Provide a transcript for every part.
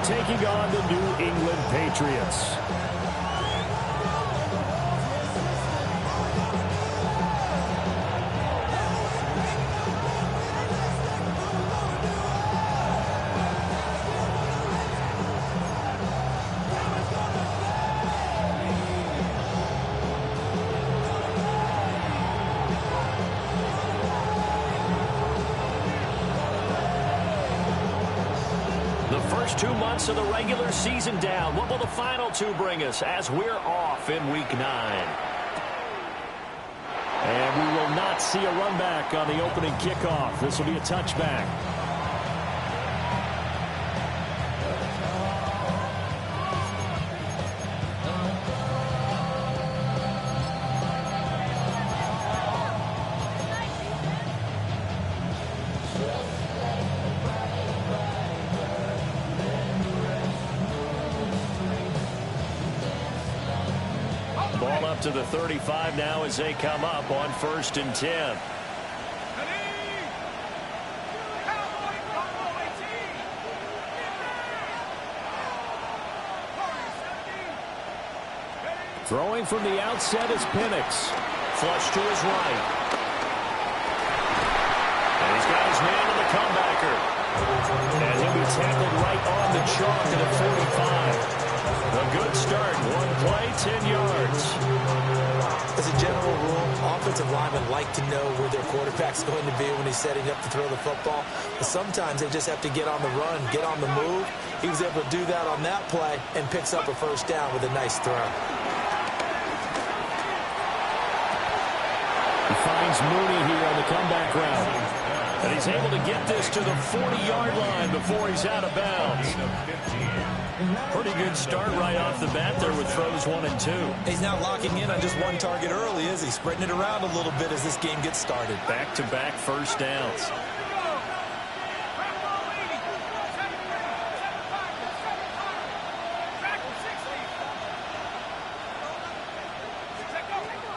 taking on the New England Patriots. First 2 months of the regular season down. What will the final two bring us as we're off in Week 9? And we will not see a run back on the opening kickoff. This will be a touchback. Ball up to the 35 now as they come up on 1st and 10. Throwing from the outset is Penix. Flush to his right. And he's got his man on the comebacker. And he'll be tackled right on the chalk at the 45. A good start. One play, 10 yards. As a general rule, offensive linemen like to know where their quarterback's going to be when he's setting up to throw the football. But sometimes they just have to get on the run, get on the move. He was able to do that on that play and picks up a first down with a nice throw. He finds Mooney here on the comeback route. And he's able to get this to the 40-yard line before he's out of bounds. Pretty good start right off the bat there with throws 1 and 2. He's not locking in on just one target early, is he? Spreading it around a little bit as this game gets started. Back-to-back first downs.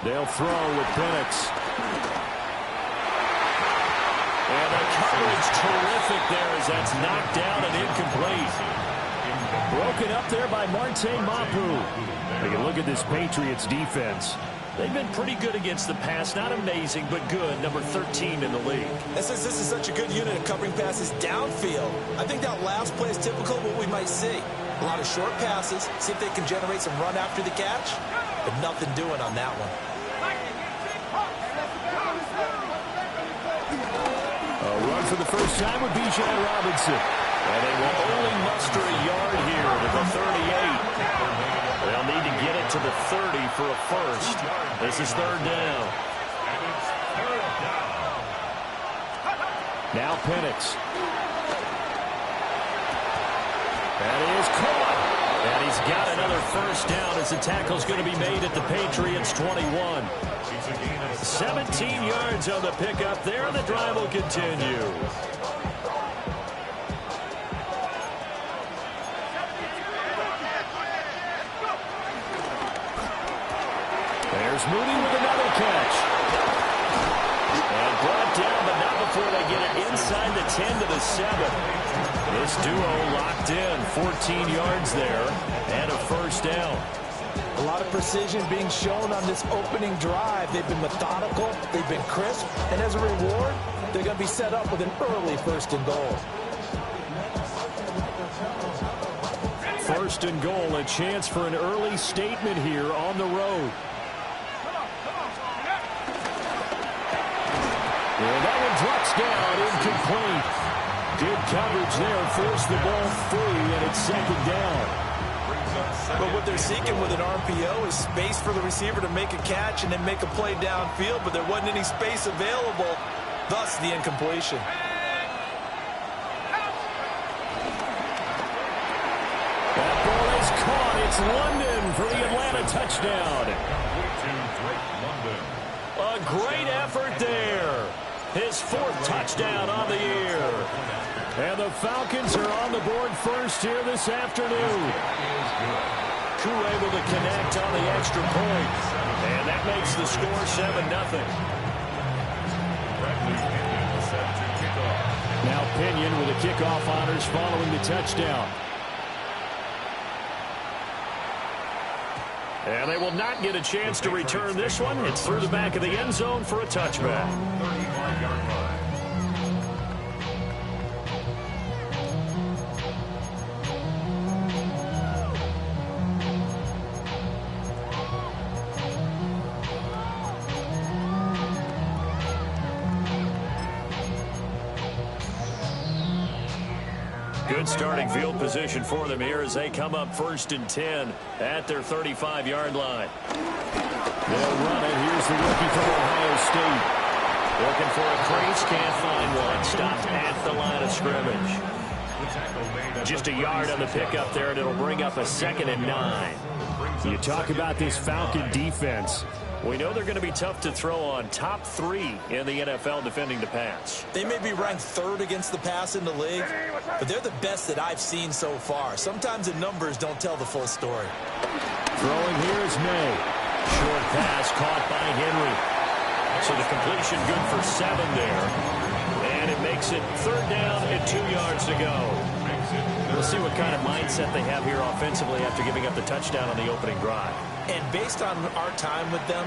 They'll throw with Penix. And the coverage terrific there as that's knocked down and incomplete. Broken up there by Martin Mapu. Take a look at this Patriots defense. They've been pretty good against the pass. Not amazing, but good. Number 13 in the league. This is such a good unit of covering passes downfield. I think that last play is typical of what we might see. A lot of short passes. See if they can generate some run after the catch. But nothing doing on that one. A run for the first time with Bijan Robinson. And they will only muster a yard here to the 38. They'll need to get it to the 30 for a first. This is 3rd down. Now Penix. That is caught. And he's got another first down as the tackle's going to be made at the Patriots 21. 17 yards on the pickup there, and the drive will continue. There's Mooney with another catch. And brought down, but not before they get it inside the 10 to the 7. This duo locked in, 14 yards there, and a first down. A lot of precision being shown on this opening drive. They've been methodical, they've been crisp, and as a reward, they're going to be set up with an early 1st and goal. 1st and goal, a chance for an early statement here on the road. And that one drops down, incomplete. Good coverage there, forced the ball free, and it's 2nd down. But what they're seeking with an RPO is space for the receiver to make a catch and then make a play downfield, but there wasn't any space available, thus the incompletion. That ball is caught. It's London for the Atlanta touchdown. A great effort there. His 4th touchdown on the year. And the Falcons are on the board first here this afternoon. Koo able to connect on the extra point. And that makes the score 7-0. Now Pinion with the kickoff honors following the touchdown. And they will not get a chance to return this one. It's through the back of the end zone for a touchback. 35-yard line. Good starting field position for them here as they come up 1st and 10 at their 35-yard line. They'll run it. Here's the rookie from Ohio State. Looking for a crease. Can't find one. Stopped at the line of scrimmage. Just a yard on the pickup there, and it'll bring up a 2nd and 9. You talk about this Falcon defense. We know they're going to be tough to throw on. Top 3 in the NFL defending the pass. They may be ranked 3rd against the pass in the league, but they're the best that I've seen so far. Sometimes the numbers don't tell the full story. Throwing here is May. Short pass caught by Henry. So the completion good for 7 there. And it makes it 3rd down and 2 yards to go. We'll see what kind of mindset they have here offensively after giving up the touchdown on the opening drive. And based on our time with them,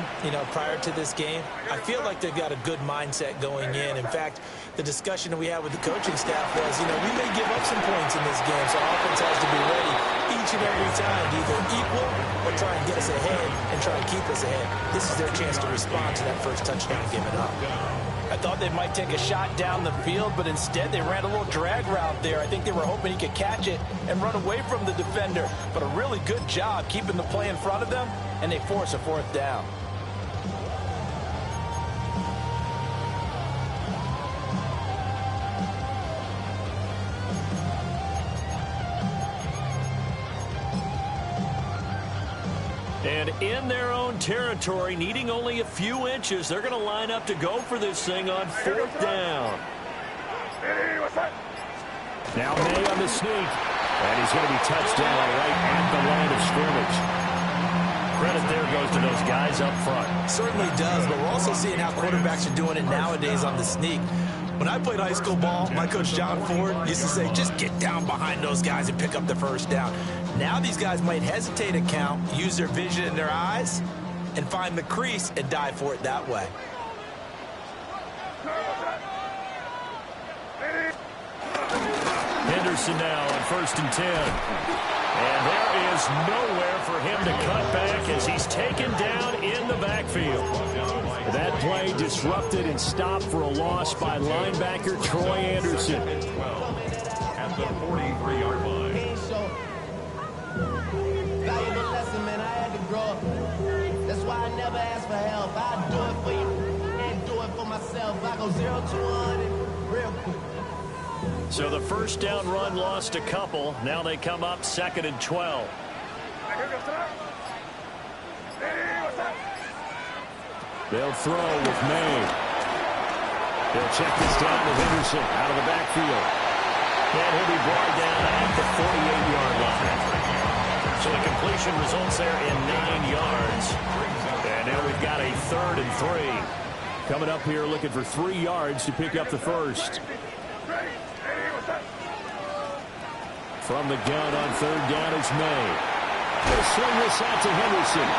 prior to this game, I feel like they've got a good mindset going in. In fact, the discussion that we had with the coaching staff was, we may give up some points in this game, so our offense has to be ready each and every time to either equal or try and get us ahead and try and keep us ahead. This is their chance to respond to that first touchdown given up. I thought they might take a shot down the field, but instead they ran a little drag route there. I think they were hoping he could catch it and run away from the defender. But a really good job keeping the play in front of them, and they force a 4th down. And in their own territory, needing only a few inches, they're going to line up to go for this thing on 4th down. Now May on the sneak. And he's going to be touched down right at the line of scrimmage. Credit there goes to those guys up front. Certainly does, but we're also seeing how quarterbacks are doing it nowadays on the sneak. When I played high school ball, my coach John Ford used to say, just get down behind those guys and pick up the 1st down. Now these guys might hesitate to count, use their vision in their eyes, and find the crease and dive for it that way. Henderson now on 1st and 10. And there is nowhere for him to cut back as he's taken down in the backfield. That play disrupted and stopped for a loss by linebacker Troy Anderson. At the 43-yard line. Valuable lesson, man. I had to grow up. That's why I never ask for help. I do it for you and do it for myself. I go 0 to 100 real quick. So the 1st down run lost a couple. Now they come up 2nd and 12. They'll throw with May. They'll check this down to Henderson out of the backfield. And he'll be brought down at the 48-yard line. So the completion results there in 9 yards. And now we've got a 3rd and 3. Coming up here looking for 3 yards to pick up the first. From the gun on 3rd down is May. They'll swing this out to Henderson.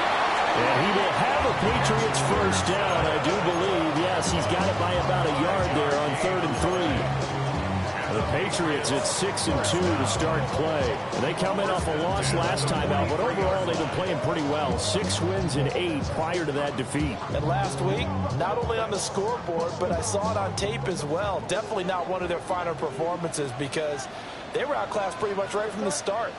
And he will have a Patriots 1st down, I do believe. Yes, he's got it by about a yard there on 3rd and 3. The Patriots at 6 and 2 to start play. And they come in off a loss last time out, but overall they've been playing pretty well. 6 wins and 8 prior to that defeat. And last week, not only on the scoreboard, but I saw it on tape as well. Definitely not one of their finer performances because they were outclassed pretty much right from the start.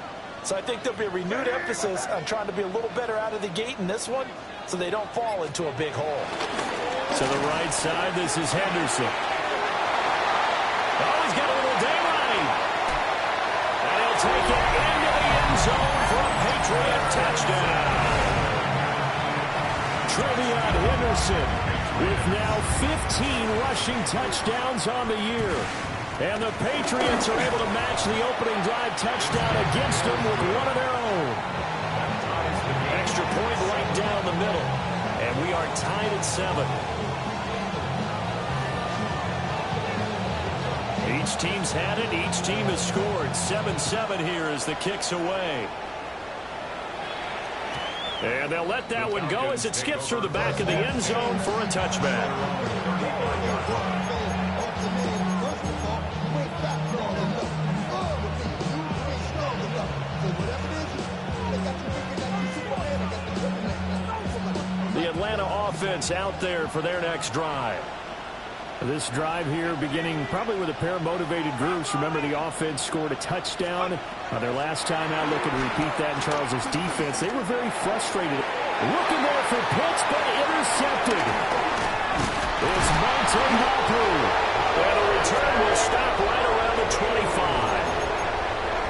So I think there'll be a renewed emphasis on trying to be a little better out of the gate in this one so they don't fall into a big hole. To the right side, this is Henderson. Oh, he's got a little daylight. And he'll take it into the end zone for a Patriot touchdown. Trevion Henderson with now 15 rushing touchdowns on the year. And the Patriots are able to match the opening drive touchdown against them with one of their own. Extra point right down the middle. And we are tied at 7. Each team's had it. Each team has scored. 7-7 here as the kick's away. And they'll let that one go as it skips through the back of the end zone for a touchback. The Atlanta offense out there for their next drive. This drive here beginning probably with a pair of motivated groups. Remember, the offense scored a touchdown on their last time out, looking to repeat that in Charles's defense. They were very frustrated. Looking there for Pitts, but intercepted. It's Monte Mapu. And the return will stop right around the 25.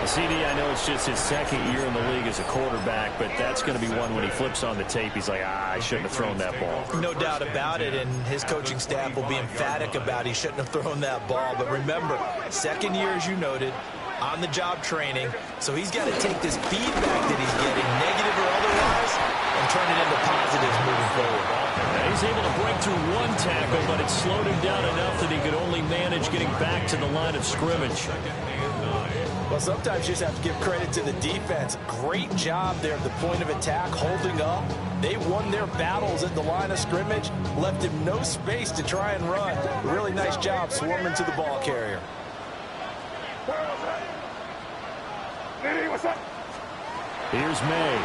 CD, I know it's just his second year in the league as a quarterback, but that's going to be one when he flips on the tape, he's like, I shouldn't have thrown that ball. No doubt about it, and his coaching staff will be emphatic about he shouldn't have thrown that ball. But remember, second year, as you noted, on-the-job training, so he's got to take this feedback that he's getting, negative or otherwise, and turn it into positives moving forward. Now he's able to break through one tackle, but it slowed him down enough that he could only manage getting back to the line of scrimmage. Well, sometimes you just have to give credit to the defense. Great job there at the point of attack, holding up. They won their battles at the line of scrimmage, left him no space to try and run. Really nice job swarming to the ball carrier. Here's May.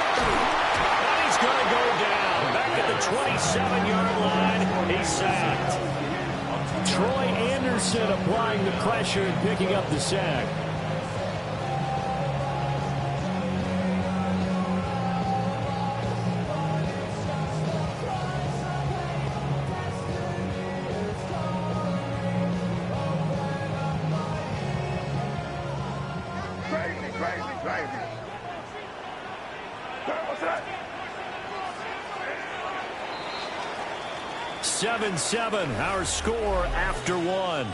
And he's going to go down. Back at the 27-yard line, he's sacked. Troy Anderson applying the pressure and picking up the sack. Crazy. What's that? 7-7, our score after one.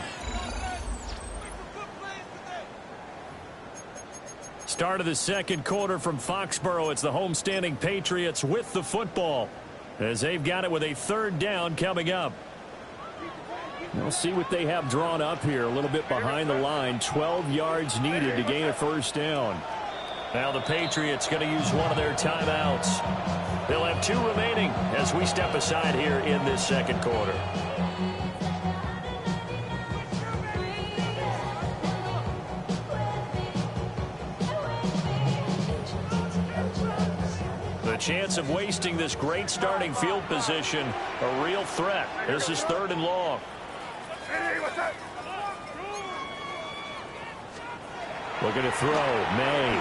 Start of the second quarter from Foxborough. It's the homestanding Patriots with the football as they've got it with a third down coming up. We'll see what they have drawn up here. A little bit behind the line. 12 yards needed to gain a first down. Now the Patriots going to use one of their timeouts. They'll have two remaining as we step aside here in this second quarter. The chance of wasting this great starting field position, a real threat. This is third and long. Looking to throw, May.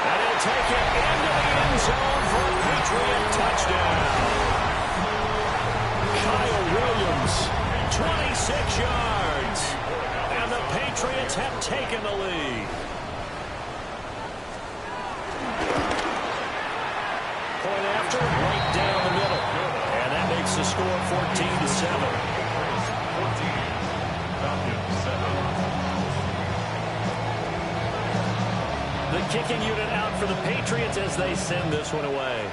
And he'll take it into the end zone for a Patriot touchdown. Kyle Williams, 26 yards. And the Patriots have taken the lead. Point after, right down the middle. And that makes the score 14-7. The kicking unit out for the Patriots as they send this one away.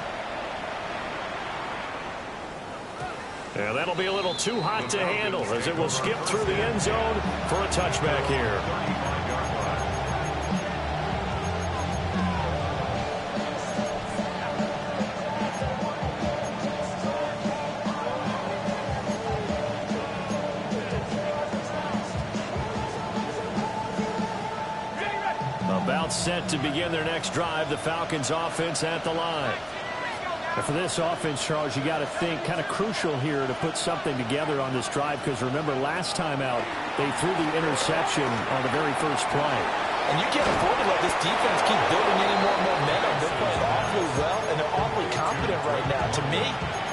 And that'll be a little too hot to handle as it will skip through the end zone for a touchback here. Set to begin their next drive. The Falcons offense at the line. And for this offense, Charles, you got to think kind of crucial here to put something together on this drive, because remember last time out they threw the interception on the very first play. And you can't afford to let this defense keep building any more momentum. They're playing awfully well, and they're awfully confident right now. To me,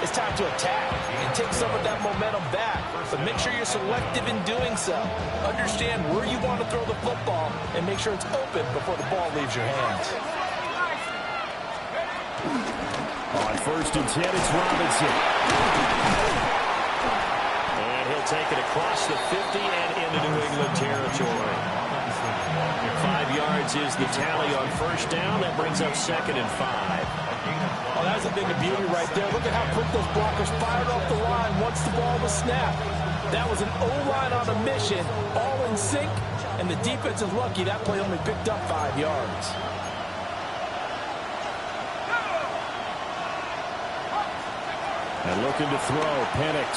it's time to attack and take some of that momentum back. But make sure you're selective in doing so. Understand where you want to throw the football and make sure it's open before the ball leaves your hands. On first and 10, it's Robinson. And he'll take it across the 50 and into New England territory. 5 yards is the tally on first down. That brings up 2nd and 5. Oh, that's a thing of beauty right there. Look at how quick those blockers fired off the line once the ball was snapped. That was an O-line on a mission, all in sync, And the defense is lucky that play only picked up 5 yards. And looking to throw, Penix.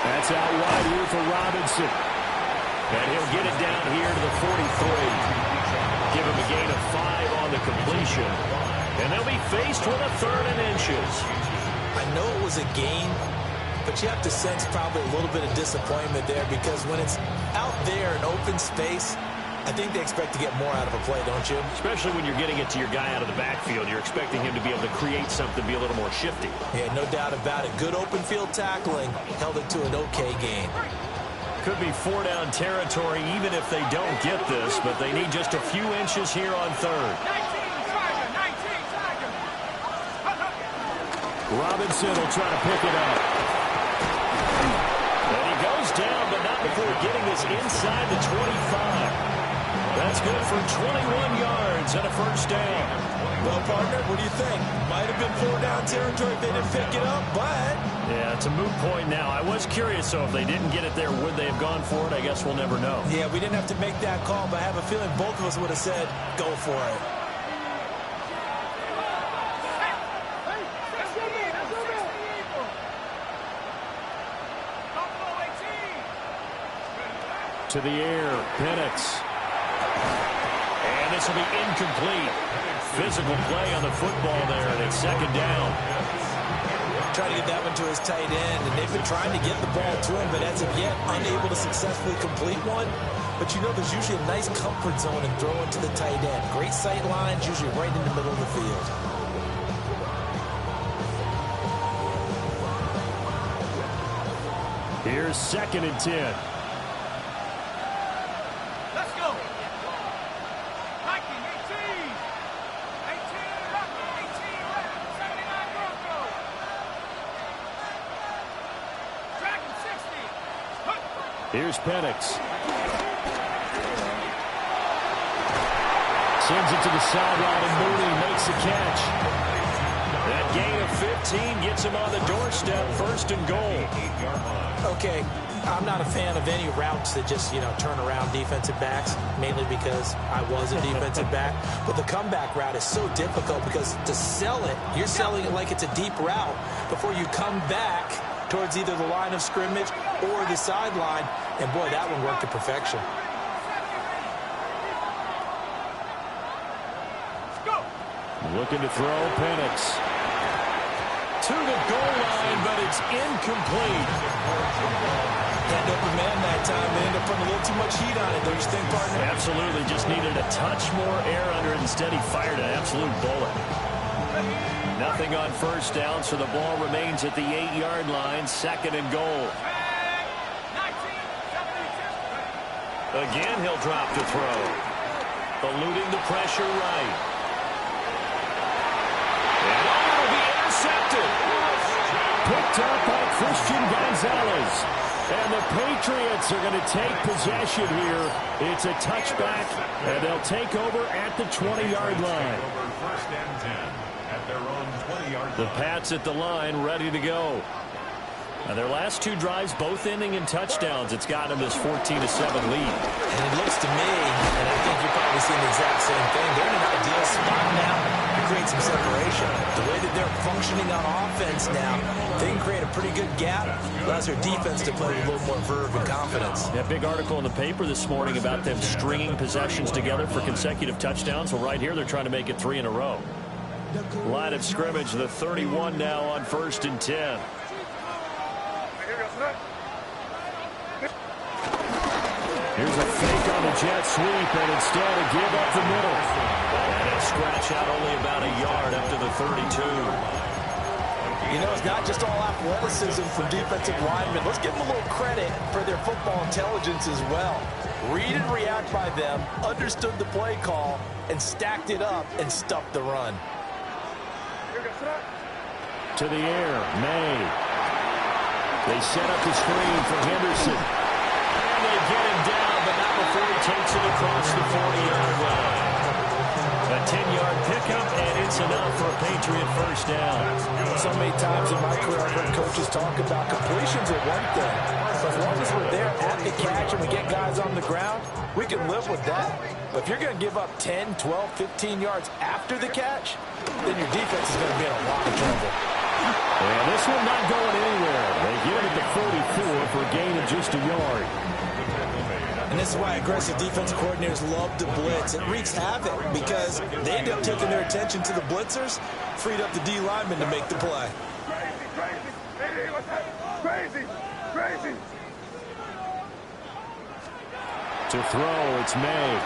That's out wide here for Robinson. And he'll get it down here to the 43. Give him a gain of 5 on the completion. And they'll be faced with a 3rd and inches. I know it was a gain, but you have to sense probably a little bit of disappointment there because when it's out there in open space, I think they expect to get more out of a play, don't you? Especially when you're getting it to your guy out of the backfield. You're expecting him to be able to create something, be a little more shifty. Yeah, no doubt about it. Good open field tackling. Held it to an okay gain. Could be 4-down territory even if they don't get this, but they need just a few inches here on 3rd. Robinson will try to pick it up. And he goes down, but not before getting this inside the 25. That's good for 21 yards and a 1st down. Well, partner, what do you think? Might have been 4-down territory if they didn't pick it up, but... Yeah, it's a moot point now. I was curious, so if they didn't get it there, would they have gone for it? I guess we'll never know. Yeah, we didn't have to make that call, but I have a feeling both of us would have said, go for it. To the air, Penix. And this will be incomplete. Physical play on the football there, and it's 2nd down. Trying to get that one to his tight end, and they've been trying to get the ball to him, but as of yet, unable to successfully complete one. But you know there's usually a nice comfort zone in throwing to the tight end. Great sight lines, usually right in the middle of the field. Here's 2nd and 10. Here's Penix. Sends it to the sideline, and Mooney makes the catch. That gain of 15 gets him on the doorstep, 1st and goal. Okay, I'm not a fan of any routes that just, turn around defensive backs, mainly because I was a defensive back. But the comeback route is so difficult because to sell it, you're selling it like it's a deep route before you come back towards either the line of scrimmage or the sideline. And, boy, that one worked to perfection. Looking to throw, Penix. To the goal line, but it's incomplete. Had open man that time. They ended up putting a little too much heat on it, don't you think, partner? Absolutely. Just needed a touch more air under it. Instead, he fired an absolute bullet. Nothing on 1st down, so the ball remains at the 8-yard line. 2nd and goal. Again, he'll drop to throw. Eluding the pressure right. And it'll be intercepted. Picked up by Christian Gonzalez. And the Patriots are going to take possession here. It's a touchback, and they'll take over at the 20-yard line. The Pats at the line, ready to go. Now their last 2 drives, both ending in touchdowns. It's gotten them this 14-7 lead. And it looks to me, and I think you're probably seeing the exact same thing, they're in an ideal spot now to create some separation. The way that they're functioning on offense now, they can create a pretty good gap. Allows their defense to play with a little more verve and confidence. That big article in the paper this morning about them stringing possessions together for consecutive touchdowns. Well, right here, they're trying to make it 3 in a row. Line of scrimmage, the 31 now on 1st and 10. Here's a fake on the jet sweep, and instead a give up the middle. And a scratch out only about a yard up to the 32. You know, it's not just all athleticism from defensive linemen. Let's give them a little credit for their football intelligence as well. Read and react by them, understood the play call, and stacked it up and stuffed the run. To the air, May. They set up the screen for Henderson. And they get him down, but not before he takes it across the 40-yard line. A 10-yard pickup, and it's enough for a Patriot 1st down. So many times in my career, I've heard coaches talk about completions are one thing, but long as we're there at the catch and we get guys on the ground, we can live with that. But if you're going to give up 10, 12, 15 yards after the catch, then your defense is going to be in a lot of trouble. And this one not going anywhere. They get it at the 44 for a gain of just a yard. And this is why aggressive defense coordinators love to blitz. It wreaks havoc because they end up taking their attention to the blitzers, freed up the D lineman to make the play. Crazy. To throw, it's May.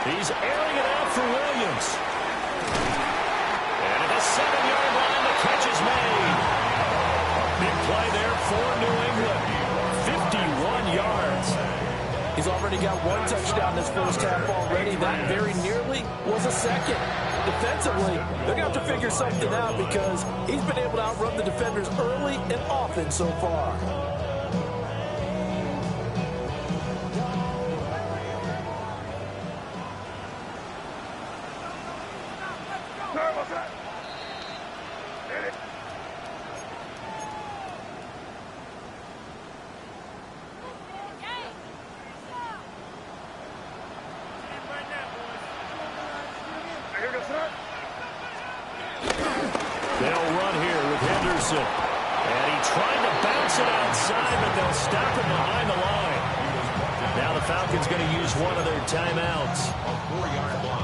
He's airing it out for Williams. And at the 7-yard line, the catch is made. Big play there for New England. 51 yards. He's already got one touchdown this first half already. That very nearly was a second. Defensively, they're going to have to figure something out because he's been able to outrun the defenders early and often so far. They'll run here with Henderson. And he tried to bounce it outside, but they'll stop him behind the line. Now the Falcons going to use one of their timeouts.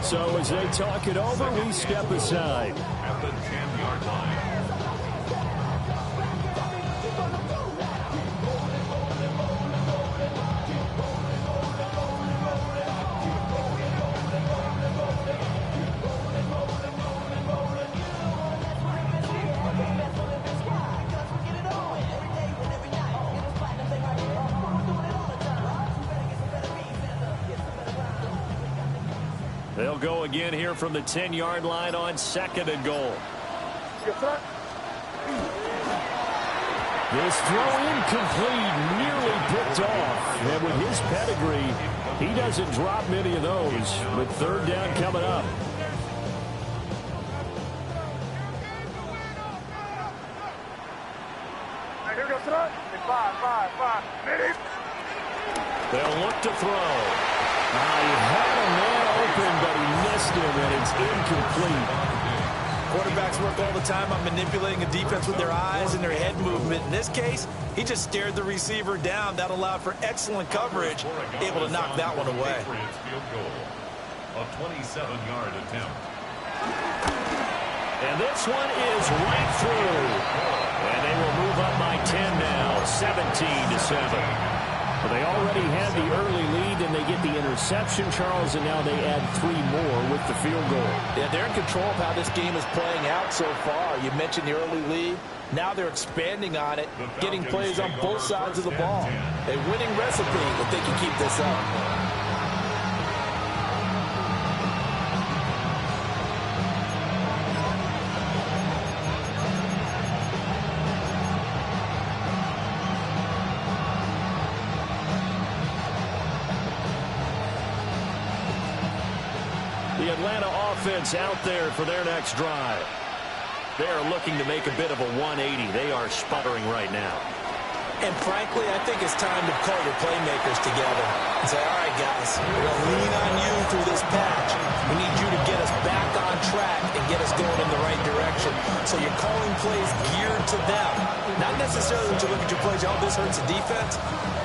So as they talk it over, we step aside. At the 10-yard line. They'll go again here from the 10-yard line on 2nd and goal. This throw incomplete, nearly picked off. And with his pedigree, he doesn't drop many of those. With 3rd down coming up. They'll look to throw. He had a man open, but he missed him, and it's incomplete. Quarterbacks work all the time on manipulating a defense with their eyes and their head movement. In this case, he just stared the receiver down. That allowed for excellent coverage, able to knock that one away. Field goal. A 27-yard attempt. And this one is right through. And they will move up by 10 now, 17-7. But they already had the early lead, and they get the interception, Charles, and now they add 3 more with the field goal. Yeah, they're in control of how this game is playing out so far. You mentioned the early lead. Now they're expanding on it, getting plays on both sides of the ball. A winning recipe if they can keep this up. The Atlanta offense out there for their next drive. They are looking to make a bit of a 180. They are sputtering right now. And frankly, I think it's time to call your playmakers together and say, all right, guys, we're going to lean on you through this patch. We need you to get us back on track and get us going in the right direction. So you're calling plays geared to them. Not necessarily that you look at your plays, oh, this hurts the defense.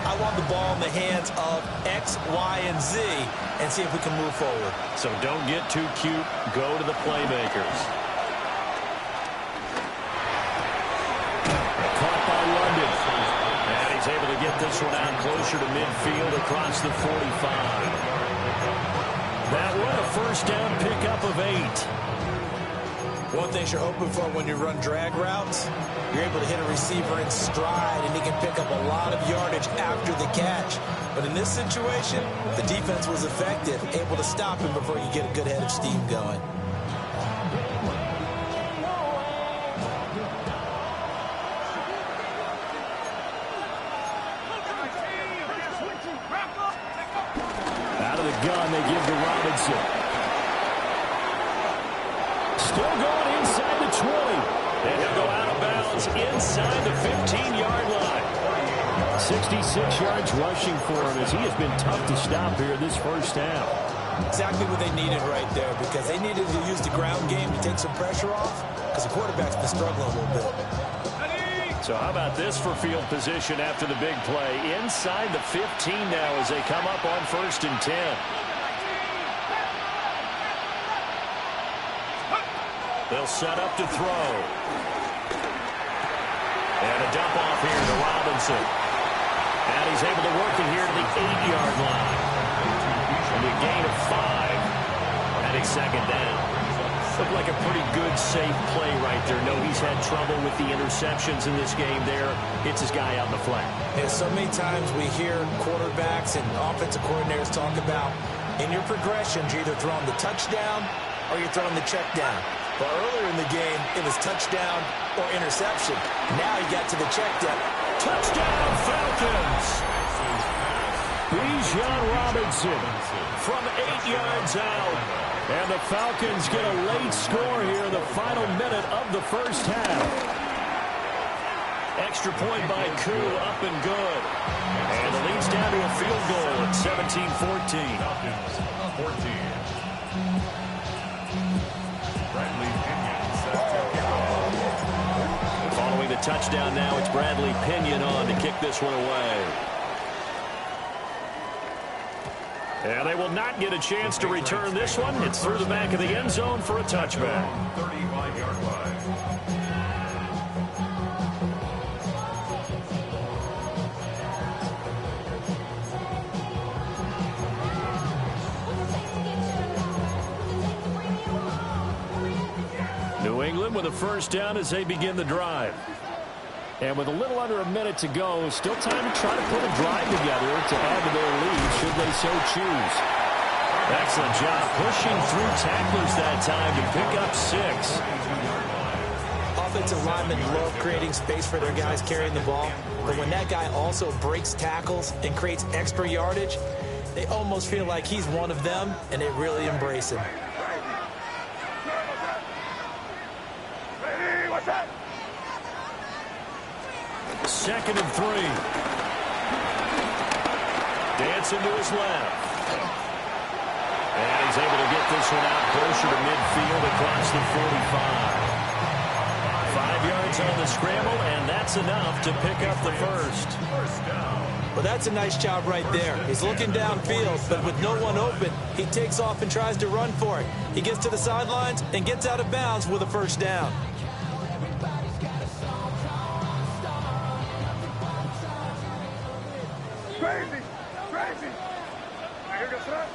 I want the ball in the hands of X, Y, and Z and see if we can move forward. So don't get too cute. Go to the playmakers. Caught by London. And he's able to get this one out closer to midfield across the 45. That one a first down pickup of 8. One thing you're hoping for when you run drag routes, you're able to hit a receiver in stride, and he can pick up a lot of yardage after the catch. But in this situation, the defense was effective, able to stop him before you get a good head of steam going. Out of the gun, they give to Robinson. Still going inside the 20. And he'll go out of bounds inside the 15-yard line. 66 yards rushing for him as he has been tough to stop here this first half. Exactly what they needed right there, because they needed to use the ground game to take some pressure off, because the quarterback's been struggling a little bit. So how about this for field position after the big play? Inside the 15 now as they come up on 1st and 10. They'll set up to throw. And a dump off here to Robinson. And he's able to work it here to the 8-yard line. And a gain of 5. And a second down. Looked like a pretty good, safe play right there. No, he's had trouble with the interceptions in this game there. Hits his guy out in the flat. Yeah, so many times we hear quarterbacks and offensive coordinators talk about in your progressions, you're either throwing the touchdown or you're throwing the check down. But earlier in the game, it was touchdown or interception. Now he got to the check down. Touchdown, Falcons! Bijan Robinson from 8 yards out. And the Falcons get a late score here in the final minute of the first half. Extra point by Koo, up and good. And it leads down to a field goal at 17-14. Falcons 14. Bradley Pinion set to kick off. Following the touchdown now, it's Bradley Pinion on to kick this one away. And they will not get a chance to return this one. It's through the back of the end zone for a touchback. 35-yard line. New England with a first down as they begin the drive. And with a little under a minute to go, still time to try to put a drive together to add to their lead should they so choose. Excellent job pushing through tacklers that time to pick up 6. Offensive linemen love creating space for their guys carrying the ball. But when that guy also breaks tackles and creates extra yardage, they almost feel like he's one of them, and they really embrace him. Second and 3. Dancing to his left. And he's able to get this one out closer to midfield across the 45. 5 yards on the scramble, and that's enough to pick up the first. Well, that's a nice job right there. He's looking downfield, but with no one open, he takes off and tries to run for it. He gets to the sidelines and gets out of bounds with a first down. Crazy! Crazy! Hey, what's that?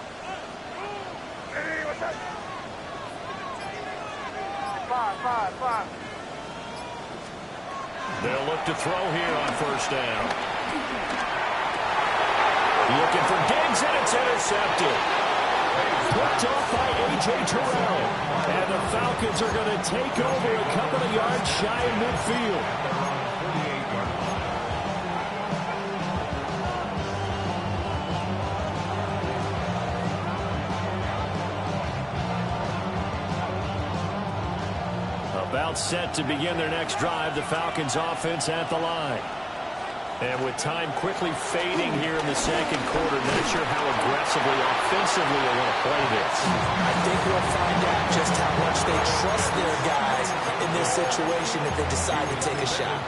5. They'll look to throw here on first down. Looking for Diggs, and it's intercepted. Picked off by A.J. Terrell. And the Falcons are going to take over a couple of yards shy of midfield. About set to begin their next drive, the Falcons offense at the line. And with time quickly fading here in the second quarter, not sure how aggressively, offensively they want to play this. I think we'll find out just how much they trust their guys in this situation if they decide to take a shot.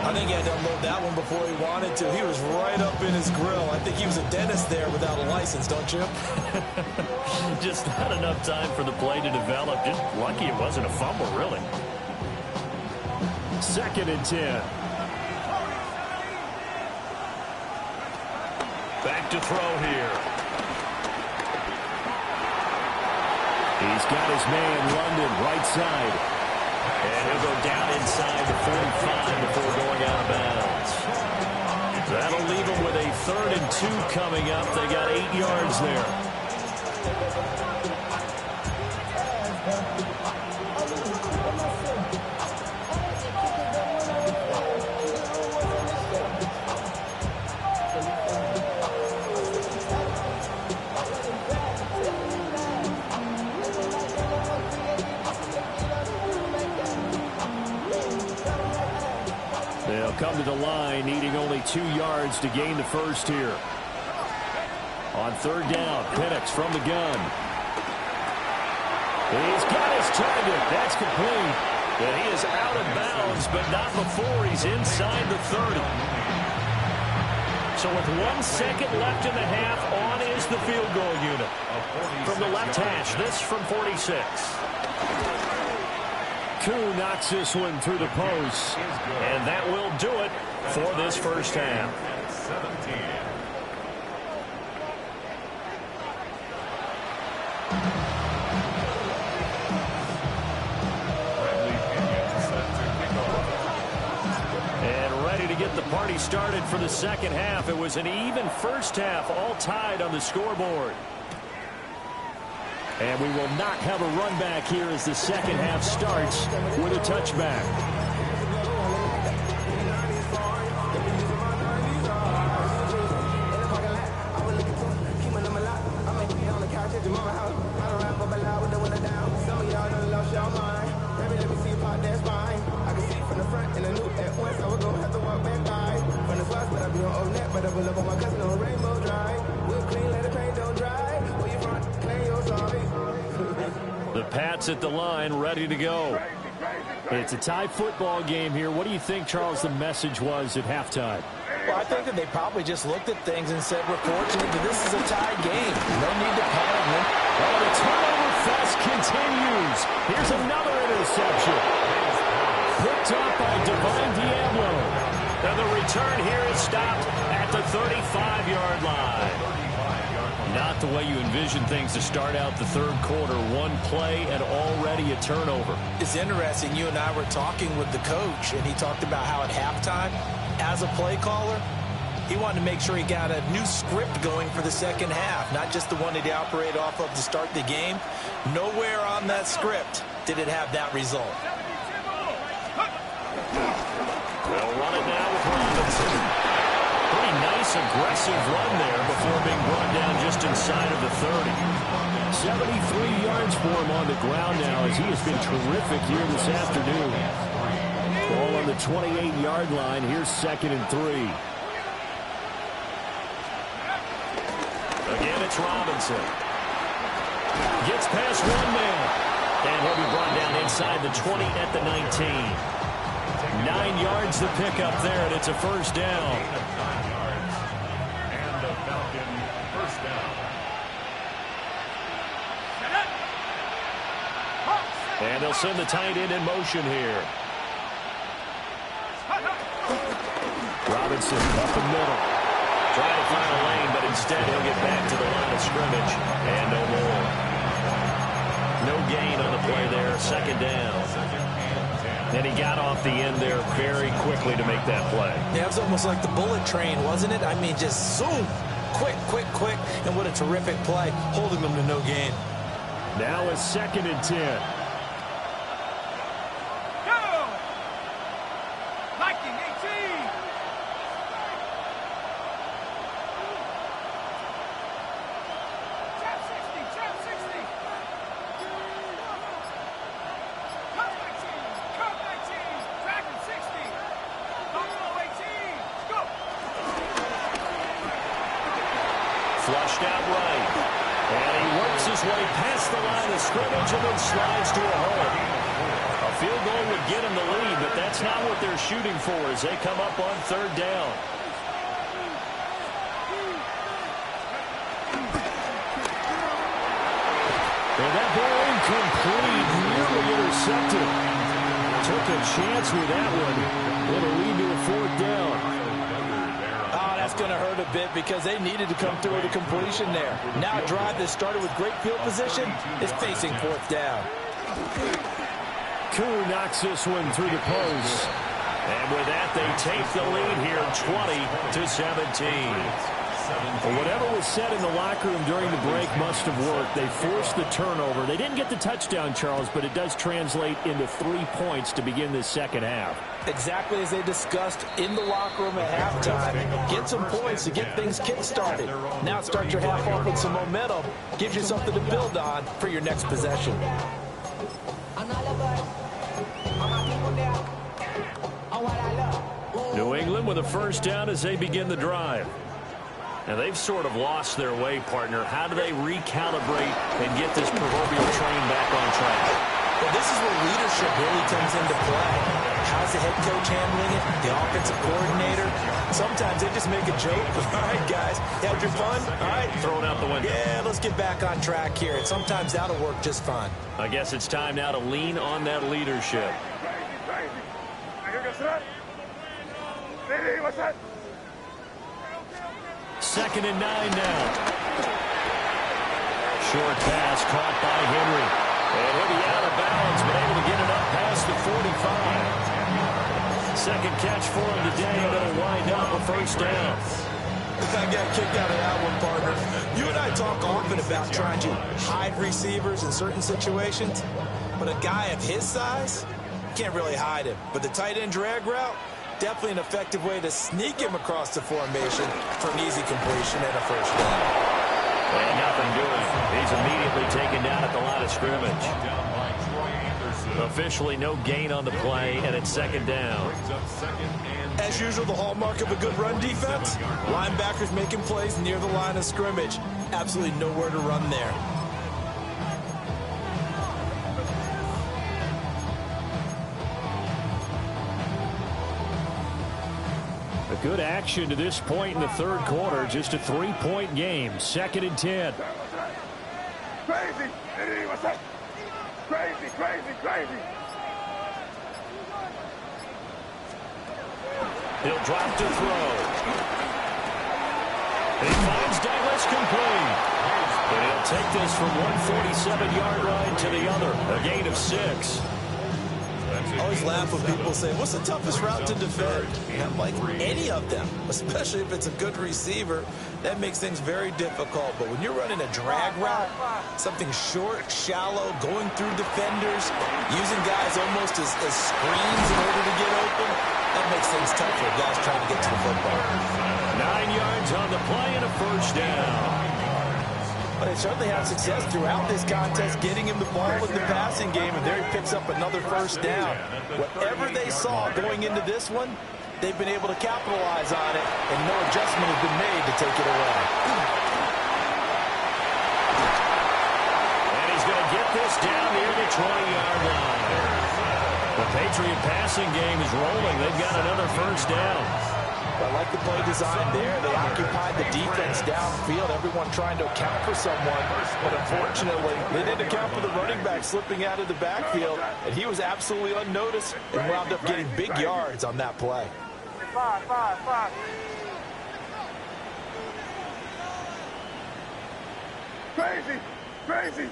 I think he had to unload that one before he wanted to. He was right up in his grill. I think he was a dentist there without a license, don't you? Just not enough time for the play to develop. Just lucky it wasn't a fumble, really. Second and 10. Back to throw here. He's got his man, London, right side. And he'll go down inside the 45 before going out of bounds. That'll leave him with a 3rd and 2 coming up. They got 8 yards there. They'll come to the line, needing only 2 yards to gain the first here. On third down, Penix from the gun. He's got his target. That's complete. And he is out of bounds, but not before he's inside the 30. So with 1 second left in the half, on is the field goal unit. From the left hash, this from 46. Koo knocks this one through the post. And that will do it for this first half. 17. Get the party started for the second half. It was an even first half, all tied on the scoreboard. And we will not have a run back here as the second half starts with a touchback. The Pats at the line, ready to go. It's a tie football game here. What do you think, Charles, the message was at halftime? Well, I think that they probably just looked at things and said, we're fortunate that this is a tie game. No need to panic. Oh, the turnover fest continues. Here's another interception. Picked up by Divine Diablo. And the return here is stopped at the 35-yard line. Not the way you envision things to start out the third quarter. One play and already a turnover. It's interesting. You and I were talking with the coach, and he talked about how at halftime, as a play caller, he wanted to make sure he got a new script going for the second half, not just the one that he operated off of to start the game. Nowhere on that script did it have that result. They'll run it now with Robinson. Pretty nice, aggressive run there before being brought down just inside of the 30. 73 yards for him on the ground now as he has been terrific here this afternoon. Ball on the 28-yard line. Here's 2nd and 3. Again, it's Robinson. Gets past one man. And he'll be brought down inside the 20 at the 19. 9 yards to pick up there, and it's a first down. And the Falcon first down. And they'll send the tight end in motion here. Robinson up the middle. Trying to find a lane, but instead he'll get back to the line of scrimmage. And no more. No gain on the play there. Second down. And he got off the end there very quickly to make that play. Yeah, it was almost like the bullet train, wasn't it? I mean, just zoom. Quick, quick, quick. And what a terrific play, holding them to no gain. Now it's 2nd and 10. Go! Viking 18! Trap 60, trap 60! Cut 19, cut 19! Dragon 60! Domino 18! Go! Flushed out right. And he works his way past the line of scrimmage and then slides to a hole. A field goal would get him the lead, but that's not what they're shooting for as they come up on third down. And that ball incomplete, nearly intercepted. Took a chance with that one. It'll lead to a fourth down. That's going to hurt a bit because they needed to come through with a completion there. Now a drive that started with great field position is facing fourth down. Koo knocks this one through the post. And with that, they take the lead here 20-17. Well, whatever was said in the locker room during the break must have worked. They forced the turnover. They didn't get the touchdown, Charles, but it does translate into 3 points to begin this second half. Exactly as they discussed in the locker room at halftime. Get some points to get things kick-started. Now start your half off with some momentum. Gives you something to build on for your next possession. New Cleveland with a first down as they begin the drive. Now, they've sort of lost their way, partner. How do they recalibrate and get this proverbial train back on track? Well, this is where leadership really comes into play. How's the head coach handling it? The offensive coordinator? Sometimes they just make a joke. All right, guys, you had your fun? All right. Throw it out the window. Yeah, let's get back on track here. And sometimes that'll work just fine. I guess it's time now to lean on that leadership. What's that? 2nd and 9 now. Short pass caught by Henry. And he'll be out of bounds, but able to get it up past the 45. Second catch for him today, and it'll wind up a first down. I got kicked out of that one, partner. You and I talk often about trying to hide receivers in certain situations, but a guy of his size, can't really hide him. But the tight end drag route, definitely an effective way to sneak him across the formation for an easy completion and a first down. And nothing doing. He's immediately taken down at the line of scrimmage. Officially no gain on the play, and it's 2nd down. As usual, the hallmark of a good run defense, linebackers making plays near the line of scrimmage. Absolutely nowhere to run there. A good action to this point in the third quarter. Just a 3-point game. 2nd and 10. Crazy! What's that? Crazy, crazy, crazy! He'll drop to throw. He finds Douglas complete. And he'll take this from one 47-yard line to the other. A gain of 6. I always laugh when people say, what's the toughest route to defend? And I'm like, any of them, especially if it's a good receiver. That makes things very difficult. But when you're running a drag route, something short, shallow, going through defenders, using guys almost as screens in order to get open, that makes things tough for guys trying to get to the football. 9 yards on the play and a first down. But they certainly had success throughout this contest getting him the ball in the passing game, and there he picks up another first down. Whatever they saw going into this one, they've been able to capitalize on it, and no adjustment has been made to take it away. And he's going to get this down near the 20-yard line. The Patriot passing game is rolling. They've got another first down. I like the play design there. They occupied the defense downfield, everyone trying to account for someone. But unfortunately, they didn't account for the running back slipping out of the backfield, and he was absolutely unnoticed and wound up getting big yards on that play. 5. Crazy, crazy.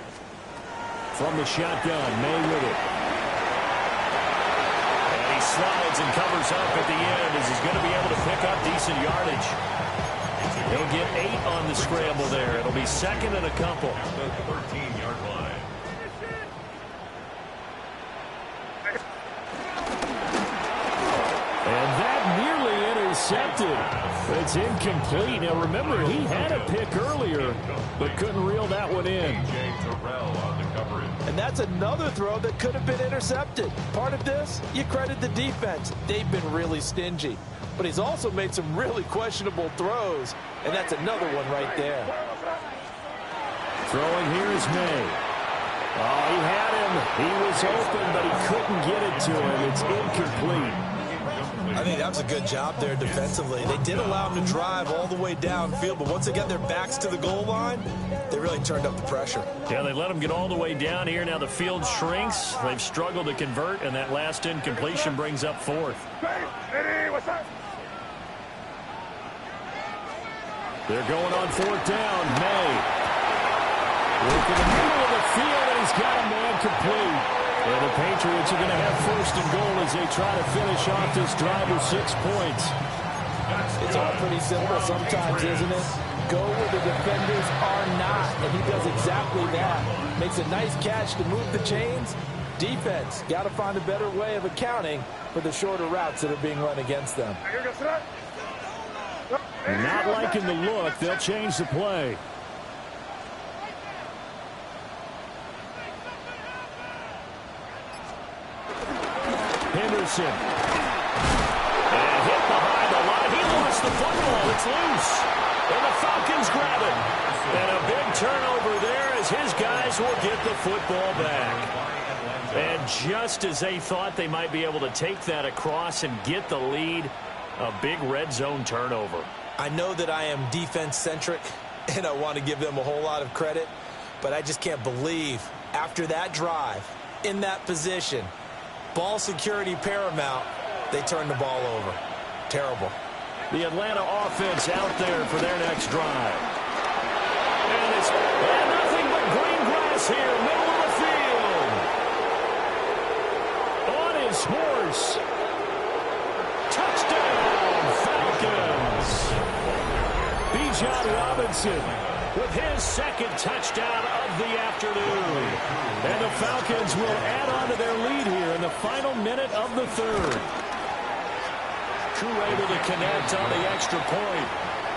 From the shotgun, May with it. Slides and covers up at the end as he's going to be able to pick up decent yardage. He'll get 8 on the scramble there. It'll be 2nd and a couple. The 13-yard line. And that nearly intercepted. It's incomplete. Now remember, he had a pick earlier, but couldn't reel that one in. And that's another throw that could have been intercepted. Part of this, you credit the defense. They've been really stingy. But he's also made some really questionable throws, and that's another one right there. Throwing here is May. Oh, he had him. He was open, but he couldn't get it to him. It's incomplete. I think that was a good job there defensively. They did allow him to drive all the way downfield, but once they got their backs to the goal line, they really turned up the pressure. Yeah, they let him get all the way down here. Now the field shrinks. They've struggled to convert, and that last incompletion brings up 4th. What's that? They're going on 4th down. May. Working in the middle of the field, and he's got a man complete. And the Patriots are going to have 1st and goal as they try to finish off this drive with 6 points. It's all pretty simple sometimes, isn't it? Go where the defenders are not, and he does exactly that. Makes a nice catch to move the chains. Defense, got to find a better way of accounting for the shorter routes that are being run against them. Not liking the look. They'll change the play. Henderson. And hit behind the the football. It's loose. And the Falcons grab it. And a big turnover there as his guys will get the football back. And just as they thought they might be able to take that across and get the lead, a big red zone turnover. I know that I am defense-centric, and I want to give them a whole lot of credit, but I just can't believe after that drive, in that position, ball security paramount, they turn the ball over. Terrible. The Atlanta offense out there for their next drive. And it's nothing but green grass here, middle of the field. On his horse. Touchdown, Falcons. Bijan Robinson with his second touchdown of the afternoon. And the Falcons will add on to their lead here in the final minute of the third. Crew able to connect on the extra point.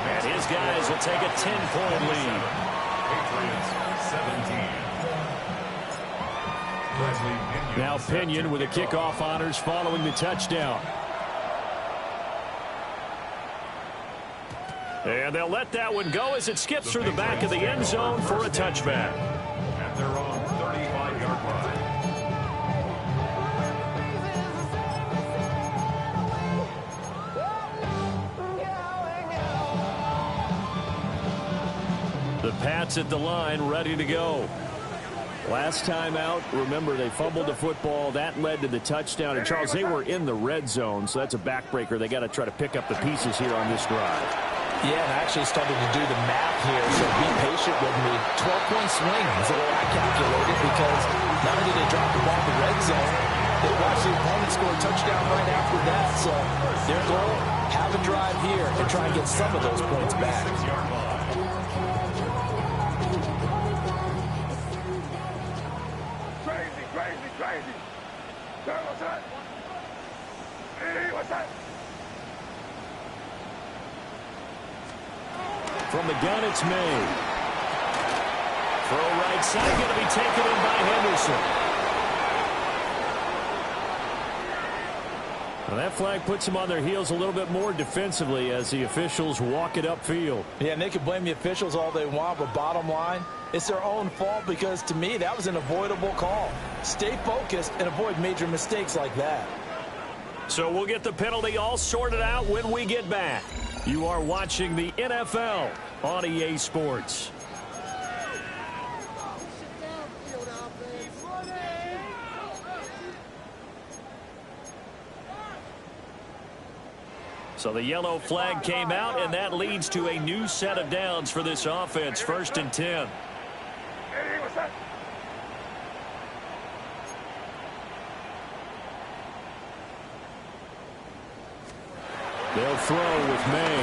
And his guys will take a 10-point lead. Patriots 17. Now Pinion with the kickoff honors following the touchdown. And they'll let that one go as it skips through the back of the end zone for a touchback. At their own 35-yard line. The Pats at the line, ready to go. Last time out, remember, they fumbled the football. That led to the touchdown. And, Charles, they were in the red zone, so that's a backbreaker. They got to try to pick up the pieces here on this drive. Yeah, and I actually started to do the math here, so be patient with me. 12-point swing is the way I calculated, because not only did they drop the ball in the red zone, they watched the opponent score a touchdown right after that. So their goal, have a drive here and try and get some of those points back. Crazy. Turn, what's that? Hey, what's that? From the gun, it's made. Throw right side, going to be taken in by Henderson. Well, that flag puts them on their heels a little bit more defensively as the officials walk it upfield. Yeah, and they can blame the officials all they want, but bottom line, it's their own fault because, to me, that was an avoidable call. Stay focused and avoid major mistakes like that. So we'll get the penalty all sorted out when we get back. You are watching the NFL on EA Sports. So the yellow flag came out, and that leads to a new set of downs for this offense. 1st and 10. Hey, what's that? They'll throw with May.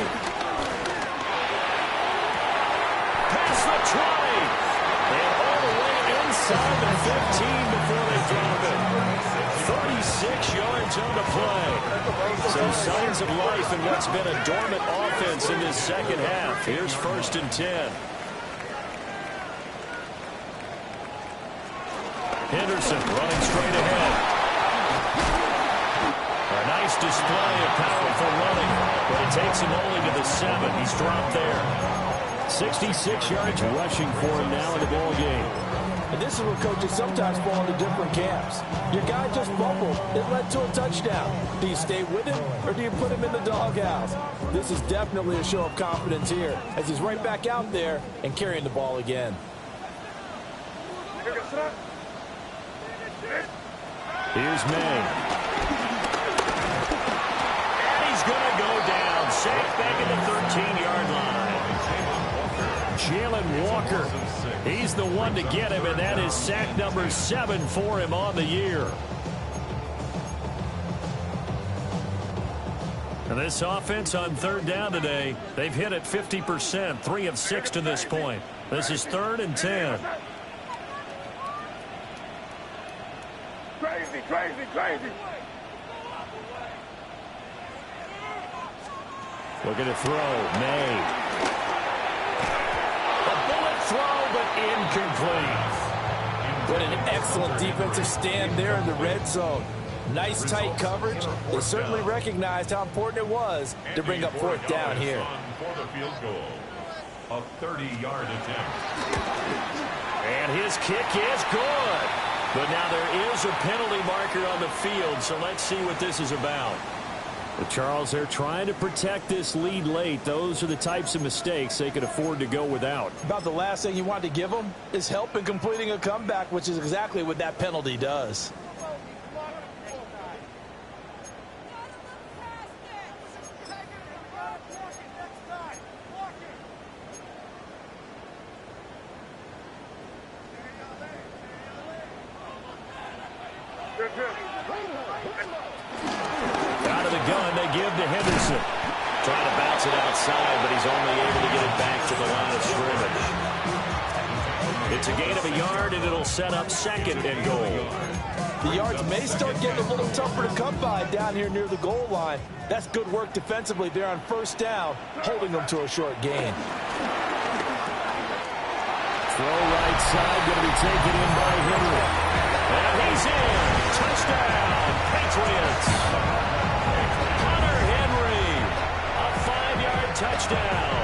Past the 20. And all the way inside the 15 before they drop it. 36 yards on the play. So signs of life in what's been a dormant offense in this second half. Here's 1st and 10. Henderson running straight ahead. A nice display of powerful running, but it takes him only to the 7. He's dropped there. 66 yards rushing for him now in the ball game. And this is where coaches sometimes fall into different camps. Your guy just fumbled. It led to a touchdown. Do you stay with him or do you put him in the doghouse? This is definitely a show of confidence here as he's right back out there and carrying the ball again. Here's May. And he's going to go down. Sacked back at the 13-yard line. Jalen Walker, he's the one to get him, and that is sack number 7 for him on the year. And this offense on 3rd down today, they've hit it 50%, 3 of 6 to this point. This is 3rd and 10. Crazy. Looking to throw, May. Throw, but incomplete. What an excellent defensive stand there in the red zone. Nice tight coverage. They certainly recognized how important it was to bring up fourth down here. For the field goal, a 30-yard attempt. And his kick is good. But now there is a penalty marker on the field, so let's see what this is about. But Charles, they're trying to protect this lead late. Those are the types of mistakes they could afford to go without. About the last thing you want to give them is help in completing a comeback, which is exactly what that penalty does. Out of the gun, they give to Henderson. Trying to bounce it outside, but he's only able to get it back to the line of scrimmage. It's a gain of a yard, and it'll set up second and goal. The yards may start getting a little tougher to come by down here near the goal line. That's good work defensively there on first down, holding them to a short gain. Throw right side, going to be taken in by Henry. And he's in. Touchdown, Patriots. Hunter Henry, a 5-yard touchdown.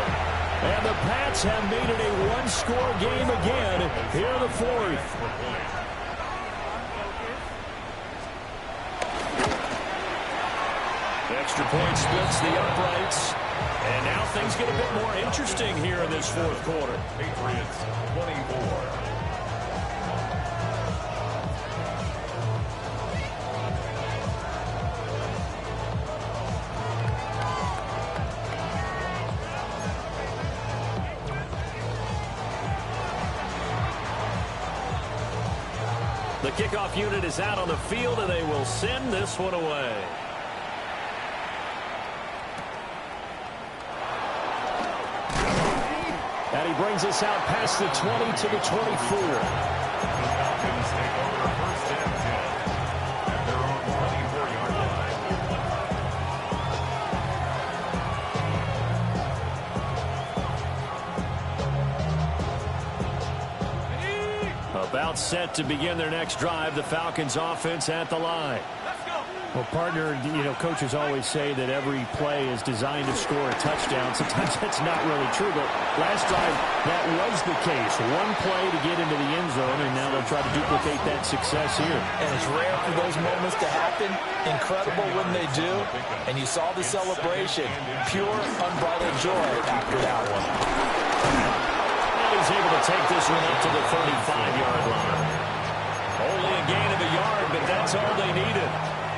And the Pats have made it a one-score game again here in the fourth. Extra point splits the uprights. And now things get a bit more interesting here in this fourth quarter. Patriots 24. The kickoff unit is out on the field, and they will send this one away. And he brings us out past the 20 to the 24. The Falcons take over a first and 10 at their own 24-yard line. About set to begin their next drive, the Falcons offense at the line. Well, partner, coaches always say that every play is designed to score a touchdown. Sometimes that's not really true, but last drive, that was the case. One play to get into the end zone, and now they'll try to duplicate that success here. And it's rare for those moments to happen. Incredible when they do. And you saw the celebration. Pure, unbridled joy after that one. And he's able to take this one up to the 35-yard line. Only a gain of a yard, but that's all they needed.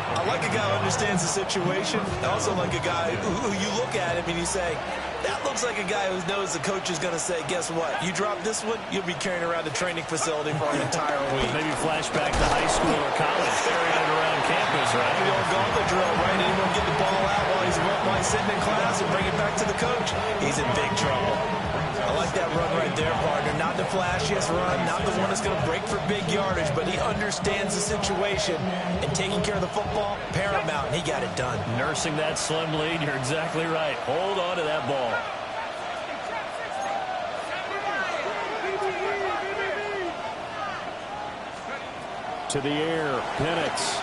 I like a guy who understands the situation. I also like a guy who you look at him and you say, that looks like a guy who knows the coach is going to say, guess what? You drop this one, you'll be carrying around the training facility for an entire week. Maybe flashback to high school or college, carrying it around campus, right? The old gauntlet drill, right? Anyone get the ball out while he's sitting in class and bring it back to the coach? He's in big trouble. I like that run right there, partner. Not the flashiest run, not the one that's going to break for big yardage, but he understands the situation, and taking care of the football, paramount, and he got it done. Nursing that slim lead, you're exactly right. Hold on to that ball. To the air, Penix.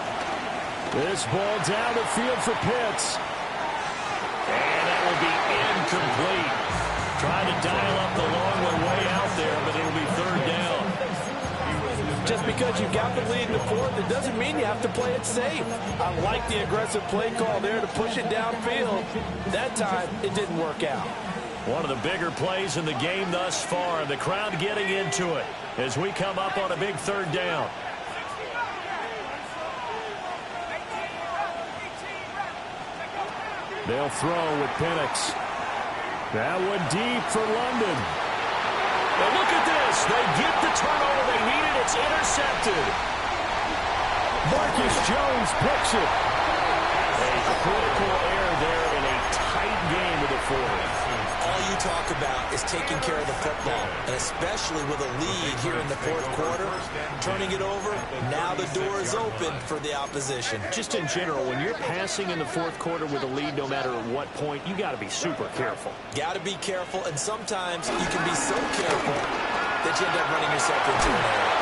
This ball down the field for Pitts. And that will be incomplete. Trying to dial up the long way out there, but it'll be third down. Just because you got the lead in the fourth, it doesn't mean you have to play it safe. I like the aggressive play call there to push it downfield. That time, it didn't work out. One of the bigger plays in the game thus far. The crowd getting into it as we come up on a big third down. They'll throw with Penix. That one deep for London. Now look at this. They get the turnover they needed. It's intercepted. Marcus Jones picks it. A critical error there in a tight game of the fourth. All you talk about is taking care of the football, and especially with a lead here in the fourth quarter, turning it over, now the door is open for the opposition. Just in general, when you're passing in the fourth quarter with a lead, no matter at what point, you got to be super careful. Got to be careful, and sometimes you can be so careful that you end up running yourself into an error.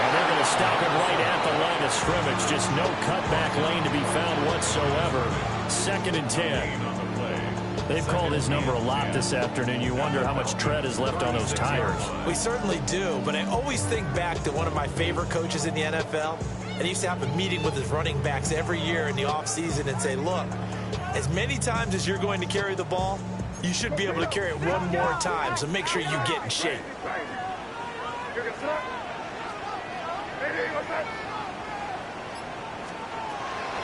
And they're going to stop it right at the line of scrimmage. Just no cutback lane to be found whatsoever. 2nd and 10. They've called his number a lot this afternoon. You wonder how much tread is left on those tires. We certainly do, but I always think back to one of my favorite coaches in the NFL. And he used to have a meeting with his running backs every year in the offseason and say, look, as many times as you're going to carry the ball, you should be able to carry it one more time, so make sure you get in shape.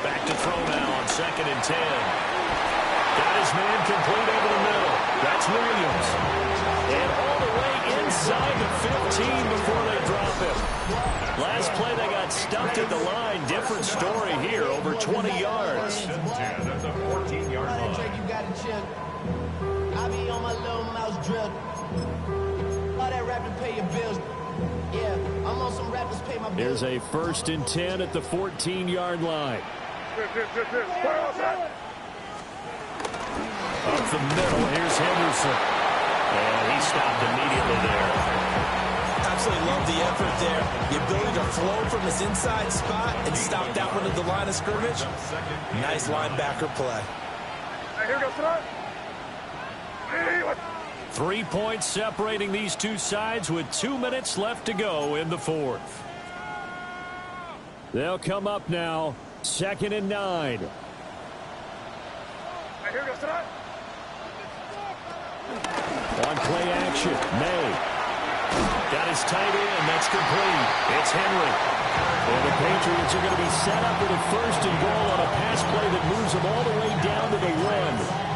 Back to throw now on 2nd and 10. Got his man complete over the middle. That's Williams. And all the way inside the 15 before they drop him. Last play they got stuffed at the line. Different story here, over 20 yards. 10 at the 14-yard line. You got to chill. I be on my little mouse drill. All that rap to pay your bills. Yeah, I'm on some rappers pay my bills. Here's a 1st and 10 at the 14-yard line. Up the middle, here's Henderson. And he stopped immediately there. Absolutely love the effort there. The ability to flow from his inside spot and stop that one at the line of scrimmage. Nice linebacker play. 3 points separating these two sides with 2 minutes left to go in the 4th. They'll come up now, 2nd and 9. On play action, May. Got his tight end, that's complete. It's Henry. And the Patriots are going to be set up with a 1st and goal on a pass play that moves them all the way down to the 1.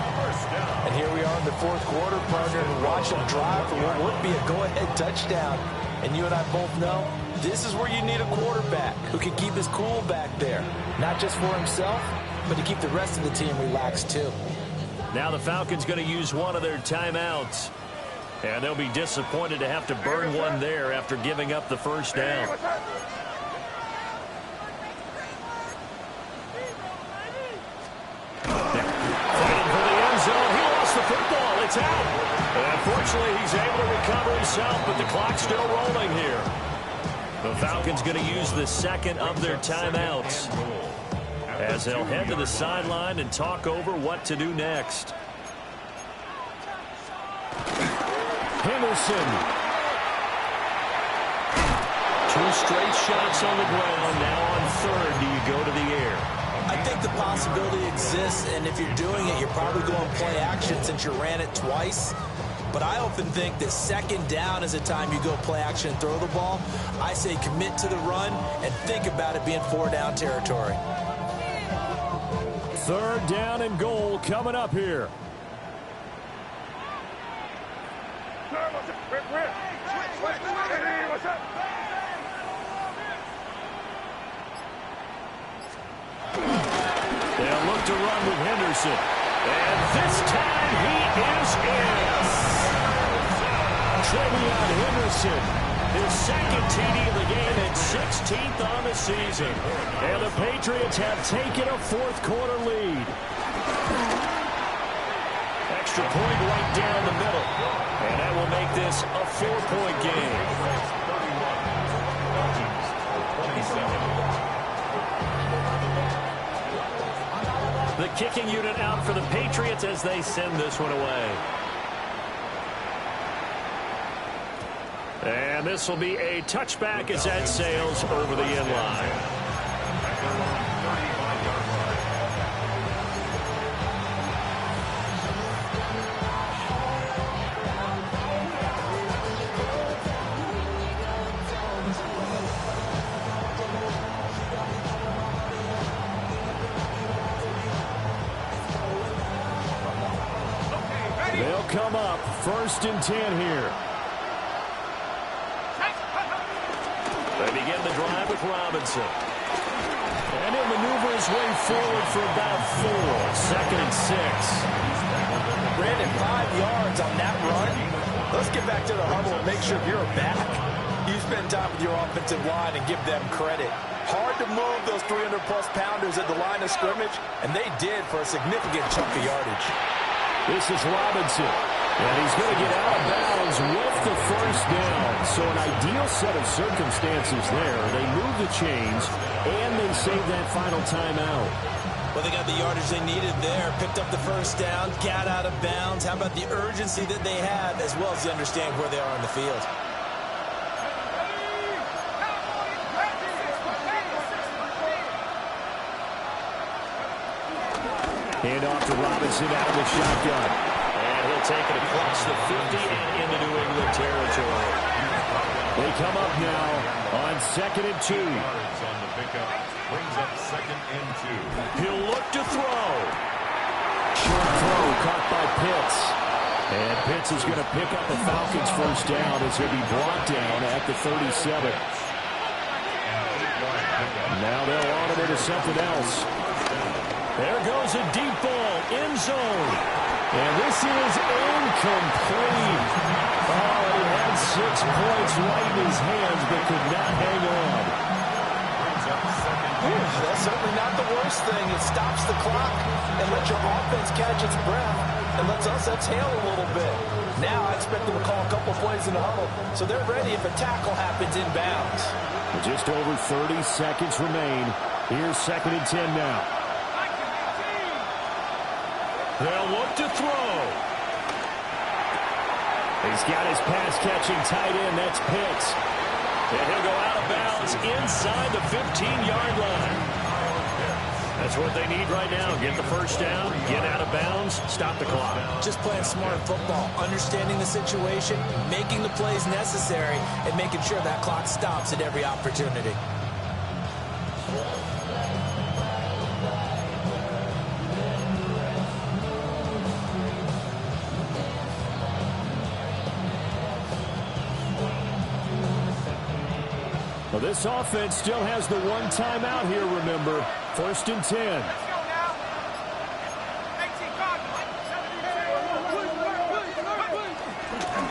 And here we are in the 4th quarter, partner, and watch him drive for what would be a go-ahead touchdown. And you and I both know this is where you need a quarterback who can keep his cool back there. Not just for himself, but to keep the rest of the team relaxed too. Now the Falcons going to use one of their timeouts. And they'll be disappointed to have to burn one there after giving up the 1st down. Fighting for the end zone. He lost the football. It's out. And unfortunately, he's able to recover himself, but the clock's still rolling here. The Falcons going to use the 2nd of their timeouts as they'll head to the sideline and talk over what to do next. Henderson. 2 straight shots on the ground. Now on 3rd, do you go to the air? I think the possibility exists, and if you're doing it, you're probably going play action since you ran it twice. But I often think that 2nd down is a time you go play action and throw the ball. I say commit to the run and think about it being 4-down territory. 3rd down and goal coming up here. They'll look to run with Henderson. And this time he is in. Travion Henderson, his 2nd TD of the game and 16th on the season. And the Patriots have taken a 4th quarter lead. Extra point right down the middle. And that will make this a 4-point game. The kicking unit out for the Patriots as they send this one away. And this will be a touchback as that sails over the end line. They'll come up 1st and 10 here. They begin the drive with Robinson. And he'll maneuver his way forward for about 4. 2nd and 6. Brandon, 5 yards on that run. Let's get back to the huddle and make sure you're back. You spend time with your offensive line and give them credit. Hard to move those 300-plus pounders at the line of scrimmage, and they did for a significant chunk of yardage. This is Robinson. And he's going to get out of bounds with the first down. So an ideal set of circumstances there. They move the chains, and they save that final timeout. Well, they got the yardage they needed there, picked up the first down, got out of bounds. How about the urgency that they have, as well as the understanding where they are on the field? Hand off to Robinson out of the shotgun. And he'll take it across the 50 and into New England territory. They come up now on 2nd and 2. On the pickup, brings up 2nd and 2. He'll look to throw. Short throw caught by Pitts. And Pitts is going to pick up the Falcons' first down as he'll be brought down at the 37. Now they'll on him into something else. There goes a deep ball, end zone. And this is incomplete. Oh, he had 6 points right in his hands, but could not hang on. That's certainly not the worst thing. It stops the clock and lets your offense catch its breath and lets us exhale a little bit. Now I expect them to call a couple plays in the huddle, so they're ready if a tackle happens in bounds. Just over 30 seconds remain. Here's 2nd and 10 now. They'll look to throw. He's got his pass-catching tight end. That's Pitts. And he'll go out of bounds inside the 15-yard line. That's what they need right now. Get the first down, get out of bounds, stop the clock. Just playing smart football, understanding the situation, making the plays necessary, and making sure that clock stops at every opportunity. Well, this offense still has the one timeout here, remember. 1st and 10.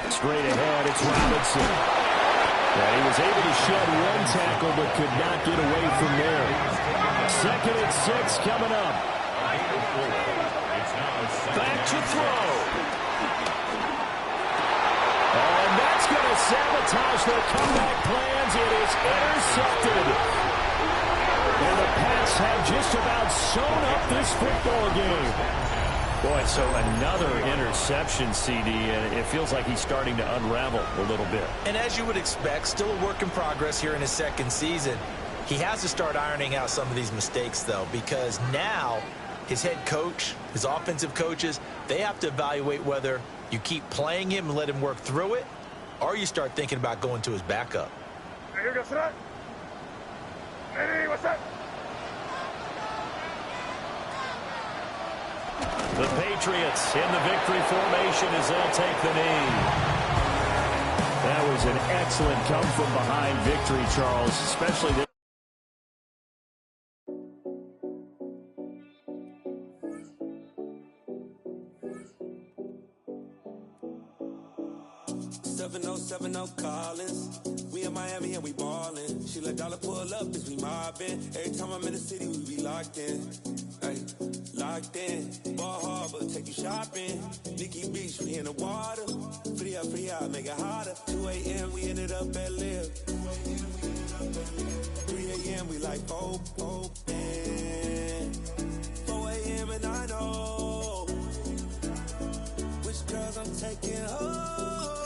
Straight ahead, it's Robinson. And he was able to shed one tackle, but could not get away from there. 2nd and 6 coming up. Back to throw. And that's going to sabotage their comeback plans. It is intercepted. And the Pats have just about sewn up this football game. Boy, so another interception, CD, and it feels like he's starting to unravel a little bit. And as you would expect, still a work in progress here in his 2nd season. He has to start ironing out some of these mistakes, though, because now his head coach, his offensive coaches, they have to evaluate whether you keep playing him and let him work through it, or you start thinking about going to his backup. Here goes that. Hey, what's that? The Patriots in the victory formation as they'll take the knee. That was an excellent come-from-behind victory, Charles, especially this. Collins. We in Miami and we ballin'. She let dollar pull up as we mobbin'. Every time I'm in the city, we be locked in. Ay, locked in. Ball Harbor, take you shopping. Nikki Beach, we in the water. Free up, make it hotter. 2 a.m. we ended up at Live. 3 a.m. we like open. 4 a.m. and I know which girls I'm taking home.